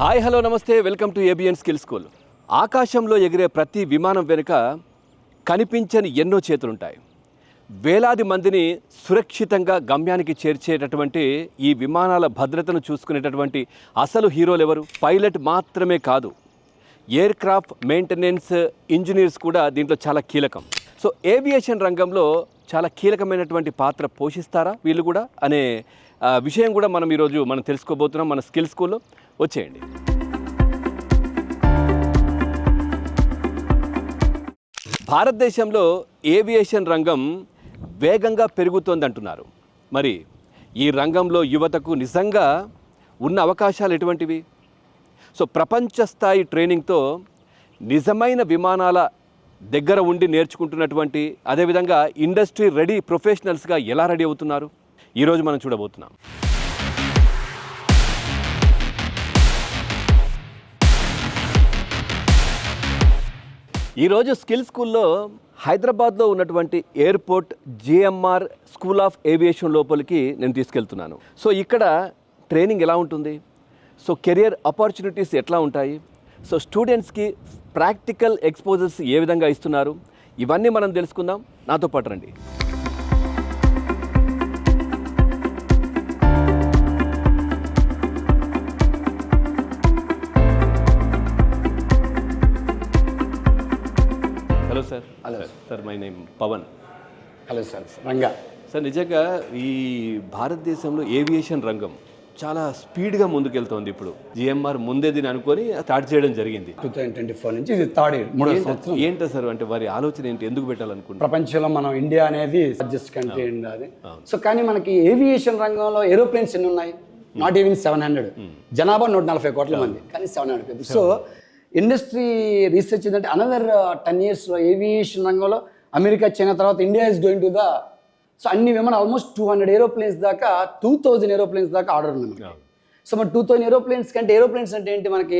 Hi hello నమస్తే, welcome to ABN skill school. ఆకాశంలో ఎగిరే ప్రతి విమానం వెనుక కనిపించని ఎన్నో చేతులుంటాయి. వేలాది మందిని సురక్షితంగా గమ్యానికి చేర్చేటటువంటి ఈ విమానాల భద్రతను చూసుకునేటటువంటి అసలు హీరోలు ఎవరు? పైలట్ మాత్రమే కాదు, ఎయిర్ క్రాఫ్ట్ మెయింటెనెన్స్ ఇంజనీర్స్ కూడా దీంట్లో చాలా కీలకం. సో ఏవియేషన్ రంగంలో చాలా కీలకమైనటువంటి పాత్ర పోషిస్తారా వీళ్ళు కూడా అనే విషయం కూడా మనం ఈరోజు తెలుసుకోబోతున్నాం మన స్కిల్ స్కూల్లో. వచ్చేయండి. భారతదేశంలో ఏవియేషన్ రంగం వేగంగా పెరుగుతోంది అంటున్నారు. మరి ఈ రంగంలో యువతకు నిజంగా ఉన్న అవకాశాలు ఎటువంటివి? సో ప్రపంచ స్థాయి ట్రైనింగ్తో నిజమైన విమానాల దగ్గర ఉండి నేర్చుకుంటున్నటువంటి, అదేవిధంగా ఇండస్ట్రీ రెడీ ప్రొఫెషనల్స్గా ఎలా రెడీ అవుతున్నారు ఈరోజు మనం చూడబోతున్నాం. ఈరోజు స్కిల్ స్కూల్లో హైదరాబాద్లో ఉన్నటువంటి airport GMR school of aviation లోపలికి నేను తీసుకెళ్తున్నాను. సో ఇక్కడ ట్రైనింగ్ ఎలా ఉంటుంది, సో కెరియర్ ఆపర్చునిటీస్ ఎట్లా ఉంటాయి, సో స్టూడెంట్స్కి ప్రాక్టికల్ ఎక్స్పోజర్స్ ఏ విధంగా ఇస్తున్నారు, ఇవన్నీ మనం తెలుసుకుందాం. నాతో పాటు రండి. Hello sir. Hello sir, my name Pavan. Hello sir, Ranga. Sir, నిజంగా ఈ భారతదేశంలో ఏవియేషన్ రంగం చాలా స్పీడ్గా ముందుకెళ్తోంది. ఇప్పుడు జిఎంఆర్ ముందే దీన్ని అనుకొని స్టార్ట్ చేయడం జరిగింది. 2024 నుంచి ఇది థర్డ్ ఇయర్, మూడో సంవత్సరం. ఏంటో సార్, అంటే వారి ఆలోచన ఏంటి, ఎందుకు పెట్టాలనుకుంటున్నారు? ప్రపంచంలో మనం ఇండియా అనేది లార్జెస్ట్ కంట్రీ అది. సో కానీ మనకి ఏవియేషన్ రంగంలో ఏరోప్లేన్స్ ఎన్ని ఉన్నాయి? Not even 700. జనాభా 140 కోట్ల మంది, కానీ 700 పీపుల్. సో ఇండస్ట్రీ రీసెర్చ్ ఏంటంటే అనదర్ 10 yearsలో ఏవియేషన్ రంగంలో అమెరికా, చైనా తర్వాత India is going to the. So అన్ని విమానం ఆల్మోస్ట్ 200 ఏరోప్లేన్స్ దాకా, 2000 ఏరోప్లేన్స్ దాకా ఆర్డర్ ఉంది. సో మరి 2000 ఏరోప్లేన్స్ కంటే, ఏరోప్లేన్స్ అంటే ఏంటి మనకి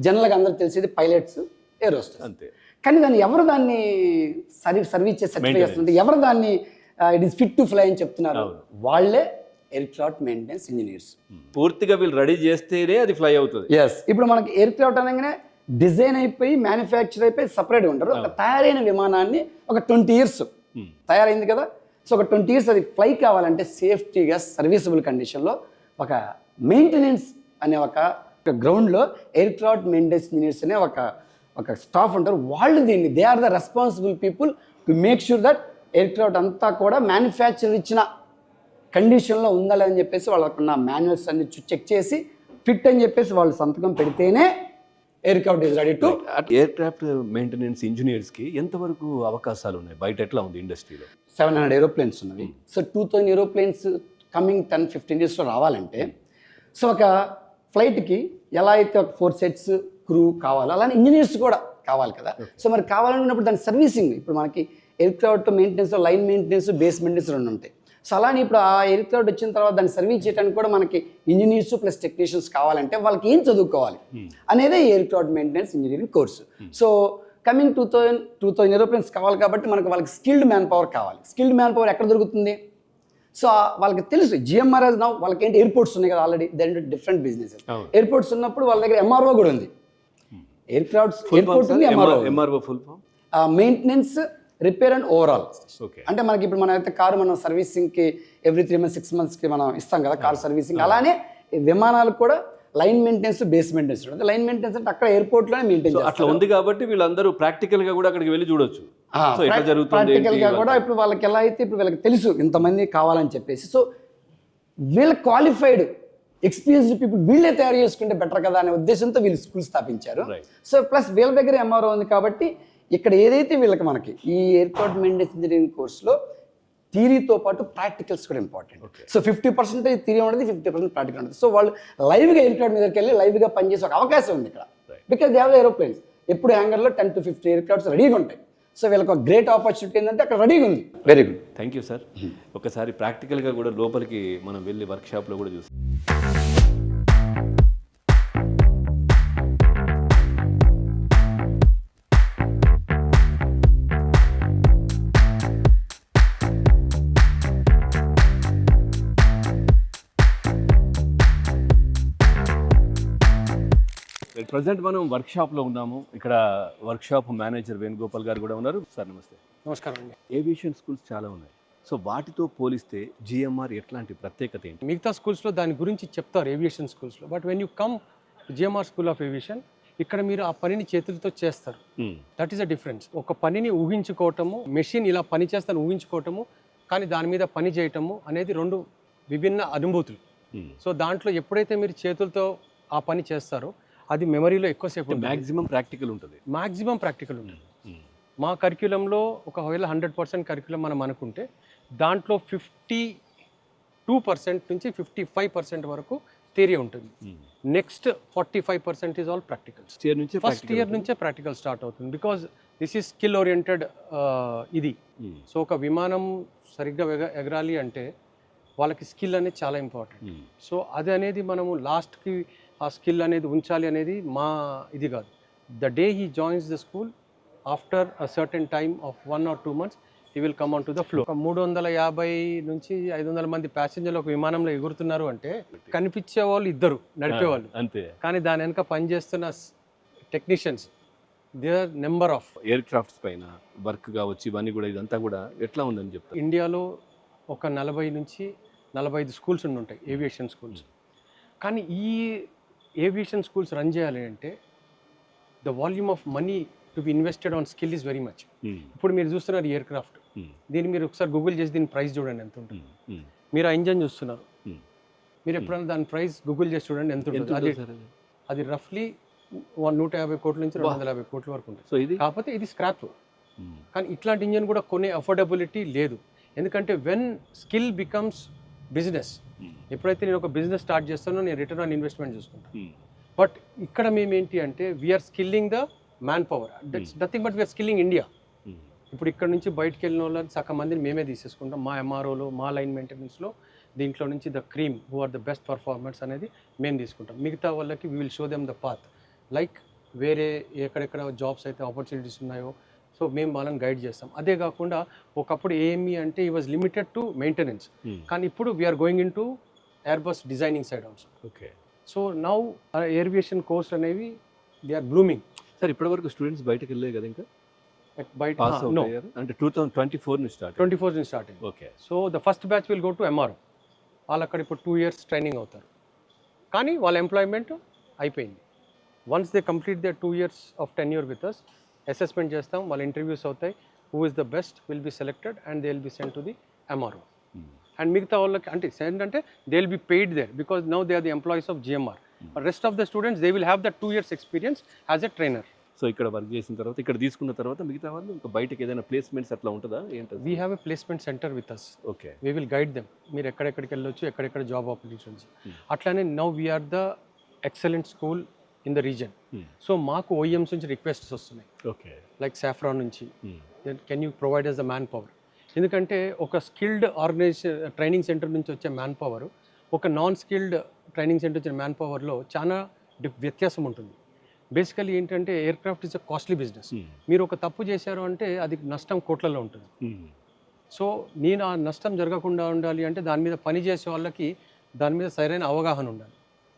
జనరల్గా అందరికి తెలిసేది పైలట్స్, ఎయిర్ హోస్టెస్ అంతే. కానీ ఎవరు దాన్ని సర్వీస్ చేసి సర్టిఫై చేస్తుంటే, ఎవరు దాన్ని it is fit to fly అని చెప్తున్నారు? వాళ్ళే ఎయిర్ క్రాఫ్ట్ మెయింటెనెన్స్ ఇంజనీర్స్. పూర్తిగా వీళ్ళు రెడీ చేస్తేనే అది ఫ్లై అవుతుంది. ఎస్. ఇప్పుడు మనకి ఎయిర్ క్రాఫ్ట్ అనగానే డిజైన్ అయిపోయి మ్యానుఫ్యాక్చర్ అయిపోయి సపరేట్గా ఉంటారు. ఒక తయారైన విమానాన్ని ఒక 20 years తయారైంది కదా. సో ఒక 20 years అది ఫ్లై కావాలంటే సేఫ్టీగా సర్వీసబుల్ కండిషన్లో ఒక మెయింటెనెన్స్ అనే ఒక గ్రౌండ్లో ఎయిర్ క్రాఫ్ట్ మెయింటెనెన్స్ ఇంజనీర్స్ అనే ఒక స్టాఫ్ ఉంటారు. వాళ్ళు దీన్ని they are the responsible people to make sure that aircraft అంతా కూడా మ్యానుఫ్యాక్చర్ ఇచ్చిన కండిషన్లో ఉండాలి అని చెప్పేసి వాళ్ళకున్న మాన్యువల్స్ అన్ని చెక్ చేసి ఫిట్ అని చెప్పేసి వాళ్ళు సంతకం పెడితేనే aircraft is ready to. Aircraft maintenance ఇంజనీర్స్కి ఎంతవరకు అవకాశాలు ఉన్నాయి? బయట ఎట్లా ఉంది ఇండస్ట్రీలో? 700 ఏరోప్లేన్స్ ఉన్నవి. సో 2000 ఏరోప్లేన్స్ కమింగ్ 10-15 yearsలో రావాలంటే, సో ఒక ఫ్లైట్కి ఎలా అయితే ఒక 4 sets క్రూ కావాలో అలానే ఇంజనీర్స్ కూడా కావాలి కదా. సో మరి కావాలనుకున్నప్పుడు దాని సర్వీసింగ్, ఇప్పుడు మనకి ఎయిర్ క్రాఫ్ట్ మెయింటెనెన్స్లో లైన్ మెయింటెనెన్స్, బేస్ మెయింటెనెన్స్ 2 ఉంటాయి. సో అలానే ఇప్పుడు ఆ ఎయిర్ క్రాఫ్ట్ వచ్చిన తర్వాత దాన్ని సర్వీస్ చేయడానికి కూడా మనకి ఇంజనీర్స్ ప్లస్ టెక్నీషియన్స్ కావాలంటే వాళ్ళకి ఏం చదువుకోవాలి అనేదే air craft maintenance engineering course. So coming 2000 aeroplanes కావాలి కాబట్టి వాళ్ళకి స్కిల్డ్ మ్యాన్ పవర్ కావాలి. స్కిల్డ్ మ్యాన్ పవర్ ఎక్కడ దొరుకుతుంది? సో వాళ్ళకి తెలుసు జిఎంఆర్ వాళ్ళకి ఏంటి ఎయిర్పోర్ట్స్ ఉన్నాయి కదా already, then different businesses. Airports ఉన్నప్పుడు వాళ్ళ దగ్గర ఎంఆర్ఓ కూడా ఉంది. ఎయిర్ క్రాఫ్ట్ ఎయిర్పోర్ట్ ఉంది, MRO full form maintenance, repair and overhaul. అంటే మనకి ఇప్పుడు మన అయితే కారు మనం సర్వీసింగ్కి ఎవ్రీ 3 months 6 monthsకి మనం ఇస్తాం కదా కార్ సర్వీసింగ్. అలానే విమానాలు కూడా లైన్ మెయింటెనెన్స్, బేస్ మెయింటెనెన్స్ ఉంటుంది. లైన్ మెయింటెనెన్స్ అంటే అక్కడ ఎయిర్పోర్ట్లోనే మెయింటైన్ చేస్తారు. అట్లా ఉంది కాబట్టి వీళ్ళందరూ ప్రాక్టికల్గా కూడా అక్కడికి వెళ్ళి చూడొచ్చు. ప్రాక్టికల్గా కూడా ఇప్పుడు వాళ్ళకి ఎలా అయితే ఇప్పుడు వీళ్ళకి తెలుసు ఇంతమంది కావాలని చెప్పేసి. సో వీళ్ళ క్వాలిఫైడ్ ఎక్స్పీరియన్స్డ్ పీపుల్ వీళ్ళే తయారు చేసుకుంటే బెటర్ కదా అనే ఉద్దేశంతో వీళ్ళు స్కూల్ స్థాపించారు. సో ప్లస్ వీళ్ళ దగ్గర ఎంఆర్ఓ ఉంది కాబట్టి ఇక్కడ ఏదైతే వీళ్ళకి మనకి ఈ ఎయిర్ క్రాఫ్ట్ మెయింటెనెన్స్ ఇంజనీరింగ్ కోర్సులో థియరీతో పాటు ప్రాక్టికల్స్ కూడా ఇంపార్టెంట్. సో 50% థియరీ ఉంటుంది, 50% ప్రాక్టికల్ ఉంటుంది. సో వాళ్ళు లైవ్గా ఎయిర్ క్రాఫ్ట్ మీదకి వెళ్ళి లైవ్గా పనిచేసే ఒక అవకాశం ఉంది ఇక్కడ. Because they have aeroplanes. ఎప్పుడు హ్యాంగర్లో 10 to 50 ఎయిర్ క్రాఫ్ట్స్ రెడీగా ఉంటాయి. సో వీళ్ళకి ఒక గ్రేట్ ఆపర్చునిటీ ఏంటంటే అక్కడ రెడీగా ఉంది. Very good, thank you sir. ఒకసారి ప్రాక్టికల్గా కూడా లోపలికి మనం వెళ్ళి వర్క్షాప్లో కూడా చూస్తాం. ప్రజెంట్ మనం వర్క్షాప్లో ఉన్నాము. ఇక్కడ వర్క్షాప్ మేనేజర్ వేణుగోపాల్ గారు కూడా ఉన్నారు. సార్ నమస్తే. నమస్కారం అండి. ఏవియేషన్ స్కూల్స్ చాలా ఉన్నాయి. సో వాటితో పోలిస్తే జిఎంఆర్ ఎట్లాంటి ప్రత్యేకత ఏంటి? మిగతా స్కూల్స్లో దాని గురించి చెప్తారు ఏవియేషన్ స్కూల్స్లో, but when you come GMR school of aviation, ఇక్కడ మీరు ఆ పనిని చేతులతో చేస్తారు. That is a difference. ఒక పనిని ఊహించుకోవటము, మెషిన్ ఇలా పని చేస్తాను ఊహించుకోవటము, కానీ దాని మీద పని చేయటము అనేది రెండు విభిన్న అనుభూతులు. సో దాంట్లో ఎప్పుడైతే మీరు చేతులతో ఆ పని చేస్తారో అది మెమరీలో ఎక్కువసేపు మ్యాక్సిమం ప్రాక్టికల్ ఉంటుంది. మ్యాక్సిమం ప్రాక్టికల్ ఉంటుంది. మా కరిక్యులంలో ఒకవేళ 100% కరిక్యులం మనం అనుకుంటే దాంట్లో 52% నుంచి 55% వరకు థియరీ ఉంటుంది. Next 45% is all practicals. First year నుంచే ప్రాక్టికల్ స్టార్ట్ అవుతుంది, because this is skill oriented. ఇది సో ఒక విమానం సరిగ్గా ఎగరాలి అంటే వాళ్ళకి స్కిల్ అనేది చాలా ఇంపార్టెంట్. సో అది అనేది మనము లాస్ట్కి ఆ స్కిల్ అనేది ఉంచాలి అనేది మా ఇది కాదు. The day he joins the school, after a certain time of 1 or 2 months he will come on to the floor. 350 నుంచి 500 మంది ప్యాసింజర్లు ఒక విమానంలో ఎగురుతున్నారు అంటే కనిపించే వాళ్ళు ఇద్దరు నడిపేవాళ్ళు అంతే, కానీ దాని వెనక పనిచేస్తున్న technicians their number of. Aircrafts పైన వర్క్ కావచ్చు, ఇవన్నీ కూడా ఇదంతా కూడా ఎట్లా ఉందని చెప్తారు. ఇండియాలో ఒక 40 నుంచి 45 స్కూల్స్ ఉంటాయి ఏవియేషన్ స్కూల్స్. కానీ ఈ ఏవియేషన్ స్కూల్స్ రన్ చేయాలి అంటే the volume of money to be invested on skill is very much. ఇప్పుడు మీరు చూస్తున్నారు ఎయిర్ క్రాఫ్ట్, దీన్ని మీరు ఒకసారి గూగుల్ చేసి దీని ప్రైస్ చూడండి ఎంత ఉంటుంది. మీరు ఆ ఇంజన్ చూస్తున్నారు, మీరు ఎప్పుడైనా దాని ప్రైస్ గూగుల్ చేసి చూడండి ఎంత ఉంటుంది. అది రఫ్లీ 150 కోట్ల నుంచి 250 కోట్ల వరకు ఉంటుంది. సో ఇది కాకపోతే ఇది స్క్రాప్. కానీ ఇట్లాంటి ఇంజన్ కూడా కొనే అఫోర్డబిలిటీ లేదు. ఎందుకంటే వెన్ స్కిల్ బికమ్స్ బిజినెస్, ఎప్పుడైతే నేను ఒక బిజినెస్ స్టార్ట్ చేస్తానో నేను రిటర్న్ ఆన్ ఇన్వెస్ట్మెంట్ చూసుకుంటాను. బట్ ఇక్కడ మేము ఏంటి అంటే we're skilling the manpower. That's nothing but we're skilling India. ఇప్పుడు ఇక్కడ నుంచి బయటకు వెళ్ళిన వాళ్ళని సగం మందిని మేమే తీసేసుకుంటాం. మా ఎంఆర్ఓలో, మా లైన్ మెయింటెనెన్స్లో దీంట్లో నుంచి the cream who are the best performers అనేది మేము తీసుకుంటాం. మిగతా వాళ్ళకి we will show them the path. Like వేరే ఎక్కడెక్కడ జాబ్స్ అయితే ఆపర్చునిటీస్ ఉన్నాయో సో మేము వాళ్ళని గైడ్ చేస్తాం. అదే కాకుండా ఒకప్పుడు ఏమి అంటే ఈ వాజ్ లిమిటెడ్ టు మెయింటెనెన్స్, కానీ ఇప్పుడు we're going in to Airbus designing side also. Okay. So now aviation course అనేవి దే ఆర్ బ్లూమింగ్. సార్ ఇప్పటివరకు స్టూడెంట్స్ బయటకు వెళ్ళే కదా ఇంకా బయట నో అంటే 2024 నుంచి స్టార్ట్ 24 నుంచి స్టార్ట్ అయింది. Okay. So the first batch will go to MRO. వాళ్ళు అక్కడ ఇప్పుడు 2 years ట్రైనింగ్ అవుతారు, కానీ వాళ్ళ ఎంప్లాయ్మెంట్ అయిపోయింది. Once they complete they 2 years of tenure with us, assessment చేస్తాం, వాళ్ళ ఇంటర్వ్యూస్ అవుతాయి. Who is the best will be selected and they will be sent to the MRO. And మిగతా వాళ్ళకి అంటే ఏంటంటే they will be paid there because now they are the employees of GMR. Rest of the students they will have the 2 years experience as a trainer. So ఇక్కడ work చేసిన తర్వాత, ఇక్కడ తీసుకున్న తర్వాత మిగతా వాళ్ళు ఇంకా బయటకి ఏదైనా ప్లేస్మెంట్స్ అట్లా ఉంటుందా ఏంటది? We have a placement centre with us. Okay. We will guide them. మీరు ఎక్కడెక్కడికి వెళ్ళొచ్చు, ఎక్కడెక్కడ జాబ్ ఆపర్చునిటీస్. అట్లానే now we're the excellent school in the region. So మాకు ఓఈఎమ్స్ నుంచి రిక్వెస్ట్స్ వస్తున్నాయి. ఓకే. లైక్ సాఫ్రాన్ నుంచి, can you provide us the manpower. ఎందుకంటే ఒక స్కిల్డ్ ఆర్గనైజేషన్ ట్రైనింగ్ సెంటర్ నుంచి వచ్చే మ్యాన్ పవర్, ఒక నాన్ స్కిల్డ్ ట్రైనింగ్ సెంటర్ వచ్చిన మ్యాన్ పవర్లో చాలా వ్యత్యాసం ఉంటుంది. బేసికలీ ఏంటంటే air craft is a costly business. మీరు ఒక తప్పు చేశారు అంటే అది నష్టం కోట్లలో ఉంటుంది. సో నేను ఆ నష్టం జరగకుండా ఉండాలి అంటే దాని మీద పని చేసే వాళ్ళకి దాని మీద సరైన అవగాహన ఉండాలి.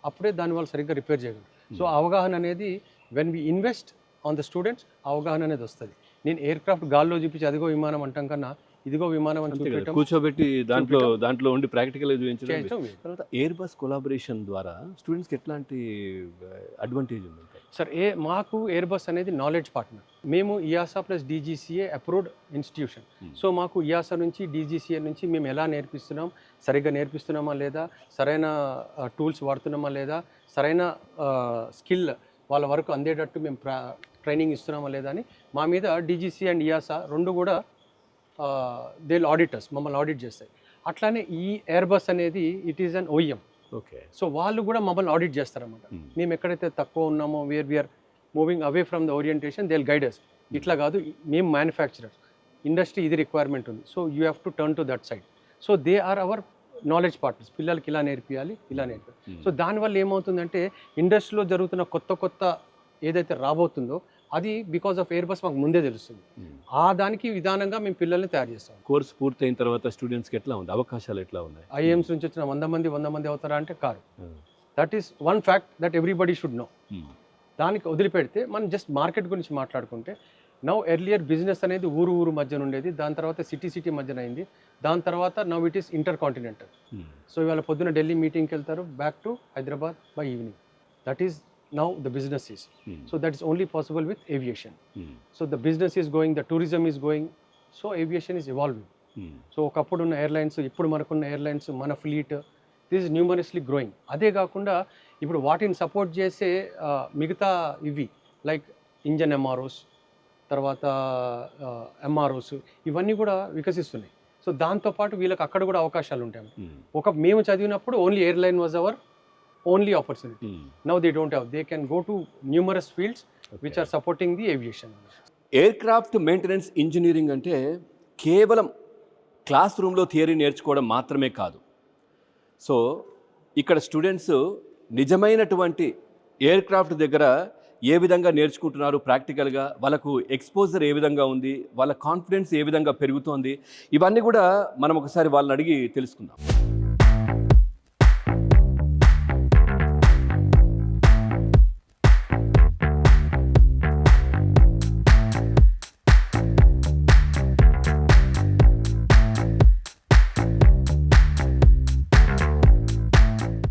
అప్పుడే దాని వాళ్ళు సరిగ్గా రిపేర్ చేయగలరు. సో అవగాహన అనేది when we invest on the students, అవగాహన అనేది వస్తుంది. నేను ఎయిర్ క్రాఫ్ట్ గాల్లో చూపించి అదిగో విమానం అంటాం కన్నా ఇదిగో విమానం అని చూపించడం, కూర్చోబెట్టి దాంట్లో ఉండి ప్రాక్టికల్ చూపించడం. తర్వాత ఎయిర్ బస్ కొలాబరేషన్ ద్వారా స్టూడెంట్స్కి ఎట్లాంటి అడ్వాంటేజ్ ఉంది సార్? మాకు ఎయిర్ బస్ అనేది నాలెడ్జ్ పార్ట్నర్. మేము EASA plus DGCA approved institution. So మాకు ఇయాసా నుంచి డీజీసీఏ నుంచి మేము ఎలా నేర్పిస్తున్నాం, సరిగ్గా నేర్పిస్తున్నామా లేదా, సరైన టూల్స్ వాడుతున్నామా లేదా, సరైన స్కిల్ వాళ్ళ వరకు అందేటట్టు మేము ట్రైనింగ్ ఇస్తున్నామా లేదా అని మా మీద డీజీసీ అండ్ ఇయాసా రెండు కూడా దే ఆడిటర్స్ మమ్మల్ని ఆడిట్ చేస్తాయి. అట్లానే ఈ ఎయిర్ బస్ అనేది it is an OEM. Okay. So వాళ్ళు కూడా మమ్మల్ని ఆడిట్ చేస్తారన్నమాట. మేము ఎక్కడైతే తక్కువ ఉన్నామో, we're moving away from the orientation, they will guide us. ఇట్లా కాదు, మేము మ్యానుఫ్యాక్చరర్స్, ఇండస్ట్రీ ఇది రిక్వైర్మెంట్ ఉంది, so you have to turn to that side. So they are our knowledge partners. పిల్లలకి ఇలా నేర్పియాలి, ఇలా నేర్పియాలి. సో దానివల్ల ఏమవుతుందంటే ఇండస్ట్రీలో జరుగుతున్న కొత్త ఏదైతే రాబోతుందో అది బికాస్ ఆఫ్ ఎయిర్ బస్ మాకు ముందే తెలుస్తుంది. ఆ దానికి విధానంగా మేము పిల్లల్ని తయారు చేస్తాం. కోర్స్ పూర్తయిన తర్వాత స్టూడెంట్స్కి ఎట్లా ఉంది, అవకాశాలు ఎట్లా ఉన్నాయి? ఐఏఎమ్స్ నుంచి వచ్చిన 100 మంది అవుతారా అంటే కాదు. That is one fact that everybody should know. దానికి వదిలిపెడితే మనం జస్ట్ మార్కెట్ గురించి మాట్లాడుకుంటే నౌ ఎర్లియర్ బిజినెస్ అనేది ఊరు మధ్యన ఉండేది, దాని తర్వాత సిటీ మధ్యన అయింది, దాని తర్వాత now it is inter continental. So ఇవాళ పొద్దున ఢిల్లీ మీటింగ్కి వెళ్తారు, back to Hyderabad by evening. That is now the business is. So that is only possible with aviation. So the business is going, the tourism is going, so aviation is evolving. So ఒకప్పుడు ఉన్న airlines, ఇప్పుడు మనకున్న airlines, మన fleet, this is న్యూమరస్లీ growing. అదే కాకుండా ఇప్పుడు వాటిని support చేసే మిగతా ఇవి లైక్ ఇంజన్ ఎంఆర్ఓస్, తర్వాత ఎంఆర్ఓస్, ఇవన్నీ కూడా వికసిస్తున్నాయి. సో దాంతోపాటు వీళ్ళకి అక్కడ కూడా అవకాశాలు ఉంటాయి. మేము చదివినప్పుడు only airline was our only opportunity. Now they don't have, they can go to numerous fields which are supporting the aviation. Aircraft maintenance engineering అంటే కేవలం క్లాస్ రూమ్లో థియరీ నేర్చుకోవడం మాత్రమే కాదు. సో ఇక్కడ స్టూడెంట్స్ నిజమైనటువంటి ఎయిర్ క్రాఫ్ట్ దగ్గర ఏ విధంగా నేర్చుకుంటున్నారు, ప్రాక్టికల్గా వాళ్ళకు ఎక్స్పోజర్ ఏ విధంగా ఉంది, వాళ్ళ కాన్ఫిడెన్స్ ఏ విధంగా పెరుగుతోంది, ఇవన్నీ కూడా మనం ఒకసారి వాళ్ళని అడిగి తెలుసుకుందాం.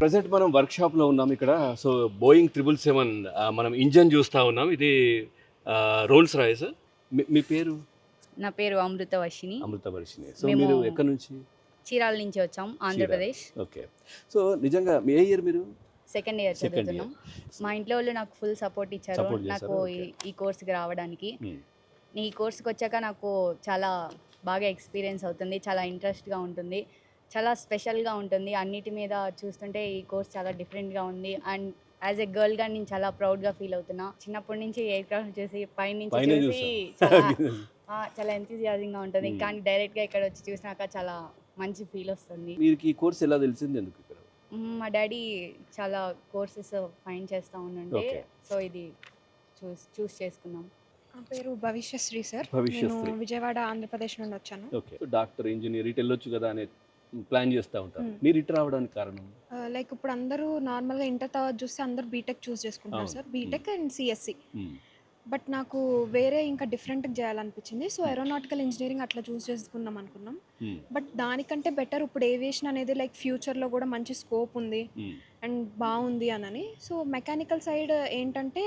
ప్రజెంట్ మనం వర్క్షాప్లో ఉన్నాం ఇక్కడ. సో బోయింగ్ 777 మనం ఇంజన్ చూస్తూ ఉన్నాం. ఇది రోల్స్ రాయ్స్. మీ పేరు? నా పేరు అమృత వర్షిని. అమృత వర్షిని. సో మీరు ఎక్కడి నుంచి? చీరాల నుంచి వచ్చాం, ఆంధ్రప్రదేశ్. ఓకే. సో నిజంగా ఏ ఇయర్ మీరు? సెకండ్ ఇయర్ చదువుతున్నాం. మా ఇంట్లో వాళ్ళు నాకు ఫుల్ సపోర్ట్ ఇచ్చారు నాకు ఈ కోర్స్కి రావడానికి. ఈ కోర్స్కి వచ్చాక నాకు చాలా బాగా ఎక్స్పీరియన్స్ అవుతుంది, చాలా ఇంట్రెస్ట్గా ఉంటుంది, చాలా స్పెషల్గా ఉంటుంది. అన్నిటి మీద చూస్తుంటే ఈ కోర్స్ చాలా డిఫరెంట్గా ఉంది. అండ్ యాజ్ ఎ గర్ల్గా నేను చాలా ప్రౌడ్గా ఫీల్ అవుతున్నా. చిన్నప్పటి నుంచి ఎయిర్ క్రాఫ్ట్ చూసి పైనుంచి చూసి చాలా ఎంతూజియాజింగ్గా ఉంటుంది. కానీ డైరెక్ట్గా ఇక్కడ వచ్చి చూసినాక చాలా మంచి ఫీల్ వస్తుంది. మీకు ఈ కోర్స్ ఎలా తెలిసింది, ఎందుకు ఇక్కడ? మా డాడీ చాలా కోర్సెస్ ఫైండ్ చేస్తూ ఉండండి, సో ఇది చూస్ చేసుకున్నాం. నా పేరు భవిష్యశ్రీ సార్. నేను విజయవాడ ఆంధ్రప్రదేశ్ నుండి వచ్చాను. ఓకే. డాక్టర్, ఇంజనీర్ ఇటు వెళ్ళొచ్చు కదా అనే ప్లాన్ చేస్తూ ఉంటారు. మీరు ఇటు రావడానికి కారణం? లైక్ ఇప్పుడు అందరూ నార్మల్గా ఇంటర్ తర్వాత చూస్తే అందరూ బీటెక్ చూస్ చేసుకుంటారు sir, B Tech and CSC. But నాకు వేరే ఇంకా డిఫరెంట్గా చేయాలనిపించింది. సో ఏరోనాటికల్ ఇంజనీరింగ్ అట్లా చూస్ చేసుకుందాం అనుకున్నాం. బట్ దానికంటే బెటర్ ఇప్పుడు ఏవియేషన్ అనేది లైక్ ఫ్యూచర్లో కూడా మంచి స్కోప్ ఉంది అండ్ బాగుంది అని. సో మెకానికల్ సైడ్ ఏంటంటే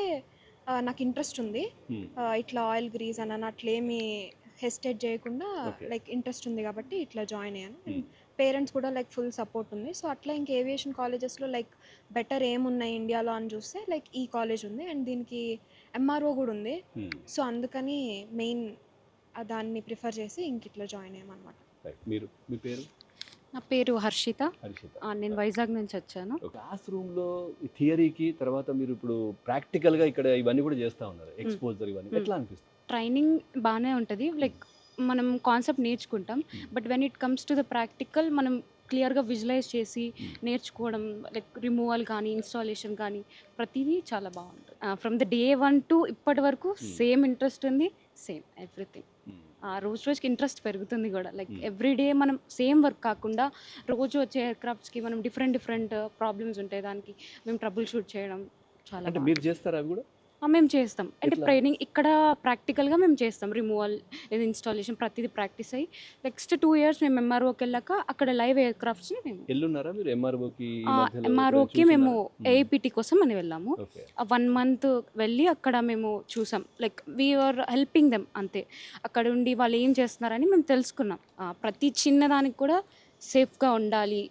నాకు ఇంట్రెస్ట్ ఉంది. ఇట్లా ఆయిల్ గ్రీజ్ అని అట్లేమి హెసిటేట్ చేయకుండా లైక్ ఇంట్రెస్ట్ ఉంది కాబట్టి ఇట్లా జాయిన్ అయ్యాను. పేరెంట్స్ కూడా లైక్ ఫుల్ సపోర్ట్ ఉంది. సో అట్లా ఇంక ఏవియేషన్ కాలేజెస్లో లైక్ బెటర్ ఏమున్నాయి ఇండియాలో అని చూస్తే లైక్ ఈ కాలేజ్ ఉంది అండ్ దీనికి ఎంఆర్ఓ కూడా ఉంది. సో అందుకని మెయిన్ దాన్ని ప్రిఫర్ చేసి ఇంక ఇట్లా జాయిన్ అయ్యామన్నమాట. మీరు, మీ పేరు? నా పేరు హర్షిత. నేను వైజాగ్ నుంచి వచ్చాను. క్లాస్ రూమ్లో థియరీకి తర్వాత మీరు ఇప్పుడు ప్రాక్టికల్గా ఇక్కడ ఇవన్నీ కూడా చేస్తూ ఉన్నారు, ఎక్స్పోజర్ ఇవన్నీ ఎట్లా అనిపిస్తుంది? ట్రైనింగ్ బాగానే ఉంటుంది, లైక్ మనం కాన్సెప్ట్ నేర్చుకుంటాం. But when it comes to the practical మనం క్లియర్గా విజువలైజ్ చేసి నేర్చుకోవడం, లైక్ రిమూవల్ కానీ ఇన్స్టాలేషన్ కానీ ప్రతిదీ చాలా బాగుంటుంది. ఫ్రమ్ ద డే 1 to ఇప్పటి వరకు సేమ్ ఇంట్రెస్ట్ ఉంది, సేమ్ ఎవ్రీథింగ్. రోజుకి ఇంట్రెస్ట్ పెరుగుతుంది కూడా. లైక్ ఎవ్రీడే మనం సేమ్ వర్క్ కాకుండా రోజు వచ్చే ఎయిర్ క్రాఫ్ట్స్కి మనం డిఫరెంట్ ప్రాబ్లమ్స్ ఉంటాయి, దానికి మేము ట్రబుల్ షూట్ చేయడం చాలా. అంటే మీరు చేస్తారా అవి కూడా? మేము చేస్తాం. అంటే ట్రైనింగ్ ఇక్కడ ప్రాక్టికల్గా మేము చేస్తాం. రిమూవల్, ఇన్స్టాలేషన్ ప్రతిదీ ప్రాక్టీస్ అయ్యి నెక్స్ట్ 2 years మేము ఎంఆర్ఓకి వెళ్ళాక అక్కడ లైవ్ ఎయిర్ క్రాఫ్ట్స్ని మేము వెళ్ళున్నారా మీరు? ఎంఆర్ఓకి మేము ఏఐపిటి కోసం అని వెళ్ళాము. 1 month వెళ్ళి అక్కడ మేము చూసాం. లైక్ వీఆర్ హెల్పింగ్ దెమ్ అంతే. అక్కడ ఉండి వాళ్ళు ఏం చేస్తున్నారని మేము తెలుసుకున్నాం. ప్రతి చిన్నదానికి కూడా సేఫ్గా ఉండాలి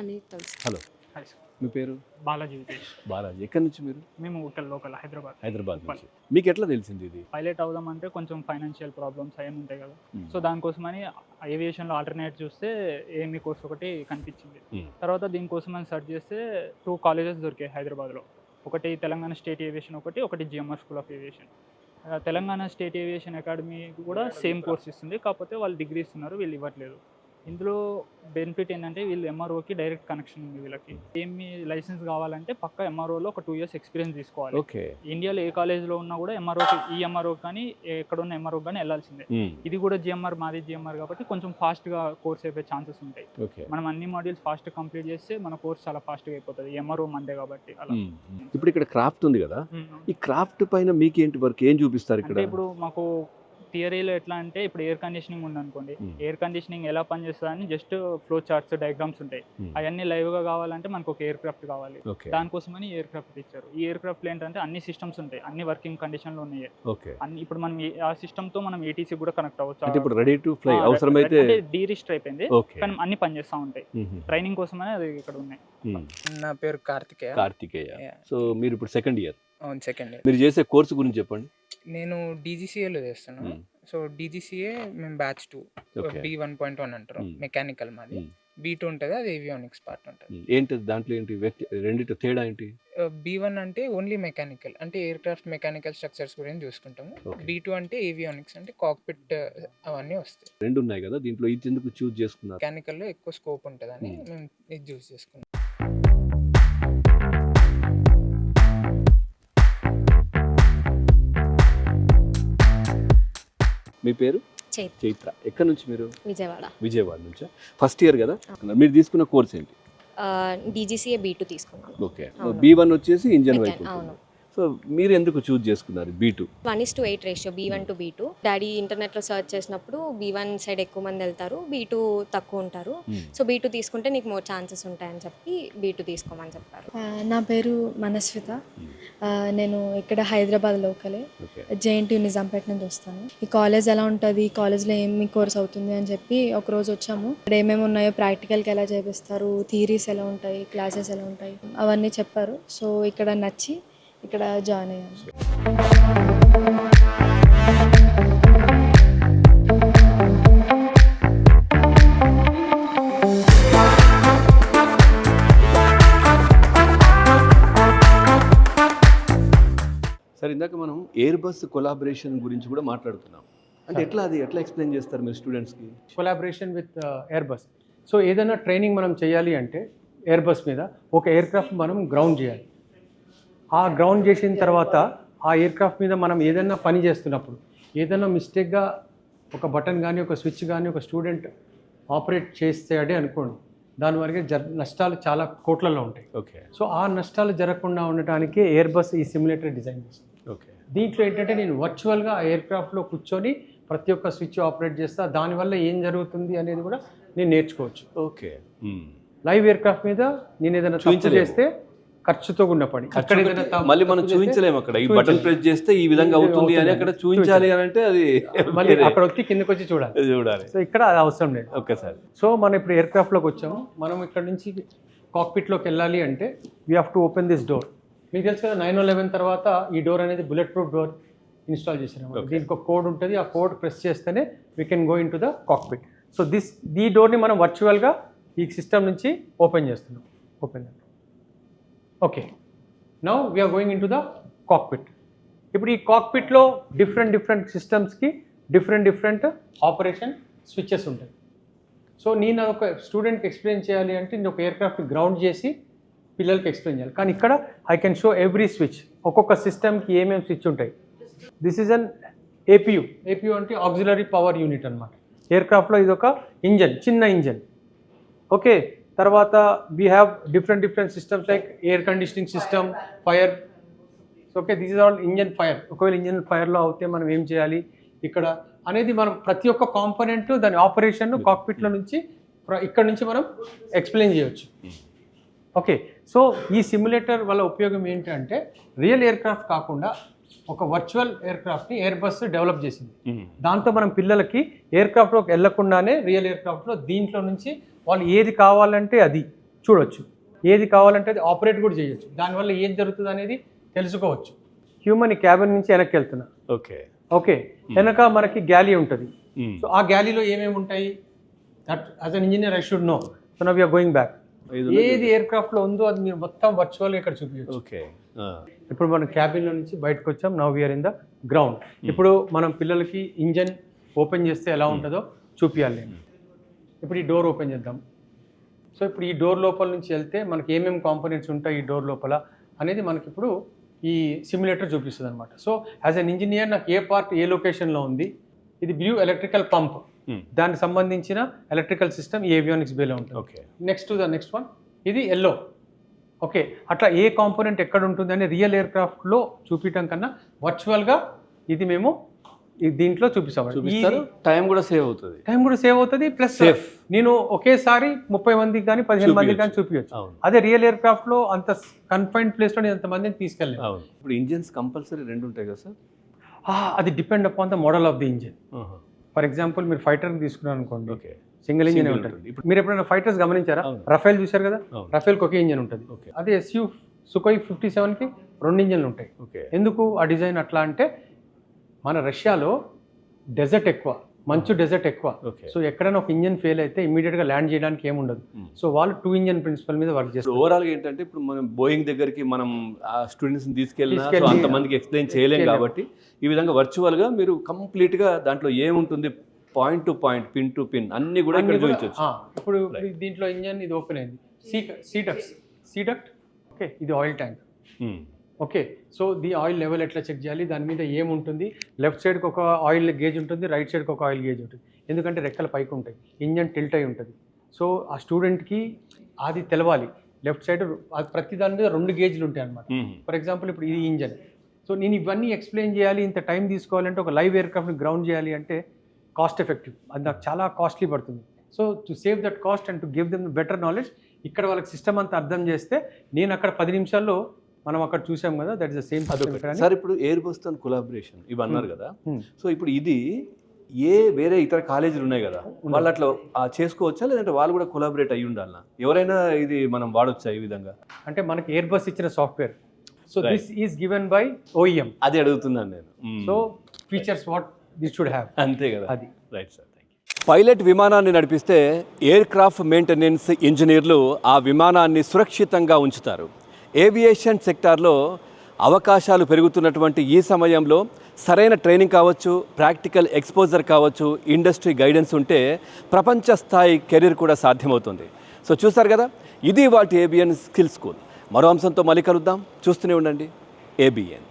అని తెలుసు. హలో, మీ పేరు? బాలాజీ వితేష్. బాలాజీ. ఎక్కడి నుంచి మీరు? మేము లోకల్ హైదరాబాద్ నుంచి. మీకు ఎట్లా తెలిసింది ఇది? పైలట్ అవుదాం అంటే కొంచెం ఫైనాన్షియల్ ప్రాబ్లమ్స్ అయ్యి ఉంటాయి కదా, సో దానికోసమని ఏవియేషన్లో ఆల్టర్నేట్ చూస్తే ఏఎంఈ కోర్స్ ఒకటి కనిపించింది. తర్వాత దీనికోసమని సెర్చ్ చేస్తే 2 colleges దొరికాయి హైదరాబాద్లో. ఒకటి తెలంగాణ స్టేట్ ఏవియేషన్, ఒకటి GMR school of aviation. Telangana state aviation academy కూడా సేమ్ కోర్స్ ఇస్తుంది, కాకపోతే వాళ్ళు డిగ్రీ ఇస్తున్నారు, వీళ్ళు ఇవ్వట్లేదు. ఇందులో బెనిఫిట్ ఏంటంటే వీళ్ళు ఎంఆర్ఓకి డైరెక్ట్ కనెక్షన్ ఉంది వీళ్ళకి. ఏమి లైసెన్స్ కావాలంటే పక్క ఎంఆర్ఓలో ఒక 2 years ఎక్స్పీరియన్స్ తీసుకోవాలి. ఓకే. ఇండియాలో ఏ కాలేజ్లో ఉన్నా కూడా ఎంఆర్ఓకి ఈ ఎంఆర్ఓ కానీ ఎక్కడ ఉన్న ఎంఆర్ఓ కానీ వెళ్ళాల్సిందే. ఇది కూడా జిఎంఆర్, మాది జిఎంఆర్ కాబట్టి కొంచెం ఫాస్ట్గా కోర్స్ అయిపోయే ఛాన్సెస్ ఉంటాయి. ఓకే. మనం అన్ని మాడ్యూల్స్ ఫాస్ట్ కంప్లీట్ చేస్తే మన కోర్స్ చాలా ఫాస్ట్గా అయిపోతుంది. ఎంఆర్ఓ మందే కాబట్టి అలా. ఇప్పుడు ఇక్కడ క్రాఫ్ట్ ఉంది కదా, ఈ క్రాఫ్ట్ పైన మీకు ఏంటి వర్క్, ఏం చూపిస్తారు ఇక్కడ? అంటే ఇప్పుడు మాకు థియరీలో ఎట్లా అంటే ఇప్పుడు ఎయిర్ కండిషనింగ్ ఉందనుకోండి, ఎయిర్ కండిషనింగ్ ఎలా పనిచేస్తుంది అని జస్ట్ ఫ్లో చార్ట్స్, డయాగ్రామ్స్ ఉంటాయి. అవన్నీ లైవ్గా కావాలంటే మనకు ఒక ఎయిర్ క్రాఫ్ట్ కావాలి. దానికోసమని ఎయిర్ క్రాఫ్ట్ ఇచ్చారు. ఈ ఎయిర్ క్రాఫ్ట్ ఏంటంటే అన్ని సిస్టమ్స్ ఉంటాయి, అన్ని వర్కింగ్ కండిషన్లో ఉన్నాయి. అన్ని ఇప్పుడు మనం ఆ సిస్టమ్తో మనం ఏటీసీ కూడా కనెక్ట్ అవ్వచ్చు. ఇప్పుడు రెడీ టు ఫ్లై అవసరమైతే డీరిజిస్టర్ అయిపోయింది కానీ అన్ని పనిచేస్తూ ఉంటాయి. ట్రైనింగ్ కోసమని అది ఇక్కడ ఉన్నాయి. నా పేరు కార్తికేయ. సో మీరు ఇప్పుడు సెకండ్ ఇయర్. అవును, సెకండ్ ఇయర్. మీరు చేసే కోర్సు గురించి చెప్పండి. నేను డీజీసీఏలో చేస్తున్నాను. సో డీజీసీఏ మేము బ్యాచ్ 2 B1.1 అంటారు, మెకానికల్. మాది B2 ఉంటుంది, అది ఏవియానిక్స్ పార్ట్ ఉంటుంది. ఏంటి దాంట్లో ఏంటి రెండిటి తేడా ఏంటి? B1 అంటే ఓన్లీ మెకానికల్, అంటే ఎయిర్ క్రాఫ్ట్ మెకానికల్ స్ట్రక్చర్స్ గురించి చూసుకుంటాము. B2 అంటే ఏవియానిక్స్, అంటే కాక్పిట్ అవన్నీ వస్తాయి. రెండు ఉన్నాయి కదా, దీంట్లో ఇది ఎందుకు చూస్ చేసుకున్నారు? మెకానికల్లో ఎక్కువ స్కోప్ ఉంటుందని మేము ఇది చూస్ చేసుకున్నాం. మీ పేరు? చైత్ర. ఎక్కడి నుంచి మీరు? విజయవాడ నుంచి. ఫస్ట్ ఇయర్ కదా, మీరు తీసుకున్న కోర్స్ ఏంటి? డీజీసీఏ B2 తీసుకున్నాను. ఓకే. B1 వచ్చేసి ఇంజన్ వైపు. అవును. సో మీరు ఎందుకు చూస్ చేసుకున్నారు B2? 1:8 ratio B1 to B2. Daddy ఇంటర్నెట్లో సర్చ్ చేసినప్పుడు B1 సైడ్ ఎక్కువ మంది వెళ్తారు, B2 తక్కువ ఉంటారు. సో B2 తీసుకుంటే నీకు మోర్ ఛాన్సెస్ ఉంటాయని చెప్పి B2 తీసుకోమని చెప్పారు. నా పేరు మనస్విత. నేను ఇక్కడ హైదరాబాద్ లోకలే, JNTU నిజాంపేట నుంచి వస్తాను. ఈ కాలేజ్ ఎలా ఉంటుంది, ఈ కాలేజ్లో ఏమి కోర్స్ అవుతుంది అని చెప్పి ఒకరోజు వచ్చాము. ఇక్కడ ఏమేమి ఉన్నాయో, ప్రాక్టికల్కి ఎలా చేపిస్తారు, థియరీస్ ఎలా ఉంటాయి, క్లాసెస్ ఎలా ఉంటాయి, అవన్నీ చెప్పారు. సో ఇక్కడ నచ్చి ఇక్కడ జాయిన్ అయ్యాను. సరే, ఇందాక మనం ఎయిర్ బస్ కొలాబరేషన్ గురించి కూడా మాట్లాడుతున్నాం. అంటే ఎట్లా ఎక్స్ప్లెయిన్ చేస్తారు మీరు స్టూడెంట్స్కి? Collaboration with air bus. So ఏదైనా ట్రైనింగ్ మనం చేయాలి అంటే ఎయిర్ బస్ మీద ఒక ఎయిర్ క్రాఫ్ట్ మనం గ్రౌండ్ చేయాలి. ఆ గ్రౌండ్ చేసిన తర్వాత ఆ ఎయిర్ క్రాఫ్ట్ మీద మనం ఏదైనా పని చేస్తున్నప్పుడు ఏదైనా మిస్టేక్గా ఒక బటన్ కానీ ఒక స్విచ్ కానీ ఒక స్టూడెంట్ ఆపరేట్ చేస్తాడే అనుకోండి, దానివల్ల నష్టాలు చాలా కోట్లలో ఉంటాయి. ఓకే. సో ఆ నష్టాలు జరగకుండా ఉండటానికి ఎయిర్ బస్ ఈ సిమ్యులేటర్ డిజైన్ చేస్తాను. ఓకే. దీంట్లో ఏంటంటే నేను వర్చువల్గా ఆ ఎయిర్ క్రాఫ్ట్లో కూర్చొని ప్రతి ఒక్క స్విచ్ ఆపరేట్ చేస్తా, దానివల్ల ఏం జరుగుతుంది అనేది కూడా నేను నేర్చుకోవచ్చు. ఓకే. లైవ్ ఎయిర్ క్రాఫ్ట్ మీద నేను ఏదైనా తప్పు చేస్తే ఖర్చుతో ఉన్న పని, మళ్ళీ మనం చూపించలేము. అక్కడ ఈ బటన్ ప్రెస్ చేస్తే ఈ విధంగా అవుతుంది అని అక్కడ చూపించాలి అని అంటే అది మళ్ళీ అక్కడ వచ్చి కిందకి వచ్చి చూడాలి. సో ఇక్కడ అది అవసరం లేదు. Okay sir. సో మనం ఇప్పుడు ఎయిర్ క్రాఫ్ట్లోకి వచ్చాము. మనం ఇక్కడ నుంచి కాక్పిట్లోకి వెళ్ళాలి అంటే we have to open this door. మీకు తెలుసు కదా, 9/11 తర్వాత ఈ డోర్ అనేది బుల్లెట్ ప్రూఫ్ డోర్ ఇన్స్టాల్ చేసినాము. దీనికి ఒక కోడ్ ఉంటుంది, ఆ కోడ్ ప్రెస్ చేస్తేనే we can go in to the cockpit. So ఈ డోర్ని మనం వర్చువల్గా ఈ సిస్టమ్ నుంచి ఓపెన్ చేస్తున్నాం. Open. Okay. Now we're going in to the cockpit. ఇప్పుడు ఈ కాక్పిట్లో డిఫరెంట్ సిస్టమ్స్కి డిఫరెంట్ ఆపరేషన్ స్విచెస్ ఉంటాయి. సో నేను ఒక స్టూడెంట్కి ఎక్స్ప్లెయిన్ చేయాలి అంటే నేను ఒక ఎయిర్ క్రాఫ్ట్ గ్రౌండ్ చేసి పిల్లలకి ఎక్స్ప్లెయిన్ చేయాలి. కానీ ఇక్కడ I can show every switch, ఒక్కొక్క సిస్టమ్కి ఏమేమి స్విచ్ ఉంటాయి. దిస్ ఈజ్ అన్ ఏపీయూ అంటే ఆక్సిలరీ పవర్ యూనిట్ అనమాట. ఎయిర్ క్రాఫ్ట్లో ఇది ఒక ఇంజన్, చిన్న ఇంజన్. ఓకే. తర్వాత we have different systems like air conditioning system, fire. Okay, this is all engine fire. ఒకవేళ ఇంజన్ ఫైర్లో అవుతే మనం ఏం చేయాలి ఇక్కడ అనేది మనం ప్రతి ఒక్క కాంపోనెంట్ దాని ఆపరేషన్ కాక్పిట్లో నుంచి ఇక్కడ నుంచి మనం ఎక్స్ప్లెయిన్ చేయొచ్చు. ఓకే. సో ఈ సిమ్యులేటర్ వల్ల ఉపయోగం ఏంటంటే రియల్ ఎయిర్ క్రాఫ్ట్ కాకుండా ఒక వర్చువల్ ఎయిర్ క్రాఫ్ట్ని ఎయిర్ బస్ డెవలప్ చేసింది. దాంతో మనం పిల్లలకి ఎయిర్ క్రాఫ్ట్లోకి వెళ్లకుండానే రియల్ ఎయిర్ క్రాఫ్ట్లో దీంట్లో నుంచి వాళ్ళు ఏది కావాలంటే అది చూడొచ్చు, ఏది కావాలంటే అది ఆపరేట్ కూడా చేయొచ్చు. దానివల్ల ఏం జరుగుతుంది అనేది తెలుసుకోవచ్చు. హ్యూమన్ ఈ క్యాబిన్ నుంచి వెనక్కి వెళ్తున్నా. ఓకే. వెనక మనకి గ్యాలీ ఉంటుంది. సో ఆ గ్యాలీలో ఏమేమి ఉంటాయి, that as an engineer I should know. So now we're going back. ఏది ఎయిర్ క్రాఫ్ట్లో ఉందో అది మీరు మొత్తం వర్చువల్గా ఇక్కడ చూపించవచ్చు. ఓకే. ఇప్పుడు మనం క్యాబిన్లో నుంచి బయటకు వచ్చాం. Now we're in the ground. ఇప్పుడు మనం పిల్లలకి ఇంజన్ ఓపెన్ చేస్తే ఎలా ఉంటుందో చూపించాలి. ఇప్పుడు ఈ డోర్ ఓపెన్ చేద్దాం. సో ఇప్పుడు ఈ డోర్ లోపల నుంచి వెళ్తే మనకి ఏమేమి కాంపోనెంట్స్ ఉంటాయి ఈ డోర్ లోపల అనేది మనకి ఇప్పుడు ఈ సిమ్యులేటర్ చూపిస్తుంది అనమాట. సో యాజ్ అన్ ఇంజనీర్ నాకు ఏ పార్ట్ ఏ లొకేషన్లో ఉంది. ఇది బ్లూ ఎలక్ట్రికల్ పంప్, దానికి సంబంధించిన ఎలక్ట్రికల్ సిస్టమ్ ఈ ఏవియానిక్స్ బేలో ఉంటుంది. ఓకే, నెక్స్ట్ వన్ ఇది ఎల్లో. ఓకే, అట్లా ఏ కాంపోనెంట్ ఎక్కడ ఉంటుంది అని రియల్ ఎయిర్క్రాఫ్ట్లో చూపించడం కన్నా వర్చువల్గా ఇది మేము దీంట్లో చూపిస్తారు. టైం కూడా సేవ్ అవుతుంది, ప్లస్ నేను ఒకేసారి 30 మందికి కానీ 15 మందికి కానీ చూపించచ్చు. అదే రియల్ ఎయిర్క్రాఫ్ట్ లో అంత కన్ఫైన్డ్ ప్లేస్ లో నేను అంత మందిని తీసుకెళ్ళాను. ఇప్పుడు ఇంజిన్స్ కంపల్సరీ 2 ఉంటాయి కదా సార్? అది depend upon the model of the engine. For example మీరు ఫైటర్ తీసుకున్నారు అనుకోండి, సింగిల్ ఇంజిన్ ఉంటుంది. ఇప్పుడు మీరు ఎప్పుడైనా ఫైటర్స్ గమనించారా? రఫేల్ చూశారు కదా, రఫేల్కి ఒకే ఇంజిన్ ఉంటుంది. అదే సుఖోయ్ 57కి 2 ఇంజిన్లు ఉంటాయి. ఎందుకు ఆ డిజైన్ అట్లా అంటే మన రష్యాలో డెజర్ట్ ఎక్కువ, మంచు డెజర్ట్ ఎక్కువ. సో ఎక్కడైనా ఒక ఇంజిన్ ఫెయిల్ అయితే ఇమీడియట్గా ల్యాండ్ చేయడానికి ఏముండదు. సో వాళ్ళు 2 ఇంజిన్ ప్రిన్సిపల్ మీద వర్క్ చేస్తారు. ఓవరాల్గా ఏంటంటే ఇప్పుడు మనం బోయింగ్ దగ్గరికి మనం ఆ స్టూడెంట్స్ని తీసుకెళ్ళినా అంతమందికి ఎక్స్ప్లెయిన్ చేయలేం కాబట్టి ఈ విధంగా వర్చువల్గా మీరు కంప్లీట్గా దాంట్లో ఏముంటుంది point to point, pin to pin అన్ని కూడా ఇక్కడ చూపించవచ్చు. ఇప్పుడు దీంట్లో ఇంజన్ ఇది ఓపెన్ అయింది, సీడక్ట్. ఓకే, ఇది oil tank. Okay, so the oil level ఎట్లా చెక్ చేయాలి, దాని మీద ఏముంటుంది, లెఫ్ట్ సైడ్కి ఒక ఆయిల్ గేజ్ ఉంటుంది, రైట్ సైడ్కి ఒక ఆయిల్ గేజ్ ఉంటుంది. ఎందుకంటే రెక్కల పైకి ఉంటాయి, ఇంజన్ టిల్ట్ అయి ఉంటుంది. సో ఆ స్టూడెంట్కి అది తెలవాలి. లెఫ్ట్ సైడ్ ప్రతి దాని మీద 2 గేజ్లు ఉంటాయి అన్నమాట. ఫర్ ఎగ్జాంపుల్ ఇప్పుడు ఇది ఇంజన్. సో నేను ఇవన్నీ ఎక్స్ప్లెయిన్ చేయాలి, ఇంత టైం తీసుకోవాలంటే ఒక లైవ్ ఎయిర్క్రాఫ్ట్ని గ్రౌండ్ చేయాలి అంటే కాస్ట్ ఎఫెక్టివ్, అది నాకు చాలా కాస్ట్లీ పడుతుంది. So to save that cost and to give them better knowledge, ఇక్కడ వాళ్ళకి సిస్టమ్ అంతా అర్థం చేస్తే నేను అక్కడ 10 నిమిషాల్లో మనం అక్కడ చూసాం కదా, that is the same. Sir ఇప్పుడు ఎయిర్ బస్ తో కొలాబరేషన్ ఇవి అన్నారు కదా, సో ఇప్పుడు ఇది వేరే ఇతర కాలేజీలు ఉన్నాయి కదా, వాళ్ళు అట్లా చేసుకోవచ్చా, లేదంటే వాళ్ళు కూడా కొలాబరేట్ అయ్యి ఉండాలా? ఎవరైనా ఇది మనం వాడొచ్చా ఈ విధంగా? అంటే మనకి ఎయిర్ బస్ ఇచ్చిన software, so this is given by OEM. అది అడుగుతున్నాను నేను. So features what this should have, అంతే కదా? అది రైట్ సార్. పైలట్ విమానాన్ని నడిపిస్తే ఎయిర్ క్రాఫ్ట్ మెయింటెనెన్స్ ఇంజనీర్లు ఆ విమానాన్ని సురక్షితంగా ఉంచుతారు. ఏవియేషన్ సెక్టార్లో అవకాశాలు పెరుగుతున్నటువంటి ఈ సమయంలో సరైన ట్రైనింగ్ కావచ్చు, ప్రాక్టికల్ ఎక్స్పోజర్ కావచ్చు, ఇండస్ట్రీ గైడెన్స్ ఉంటే ప్రపంచ స్థాయి కెరీర్ కూడా సాధ్యమవుతుంది. సో చూస్తారు కదా, ఇది వాటి ABN స్కిల్ స్కూల్. మరో అంశంతో మళ్ళీ కలుద్దాం. చూస్తూనే ఉండండి ABN.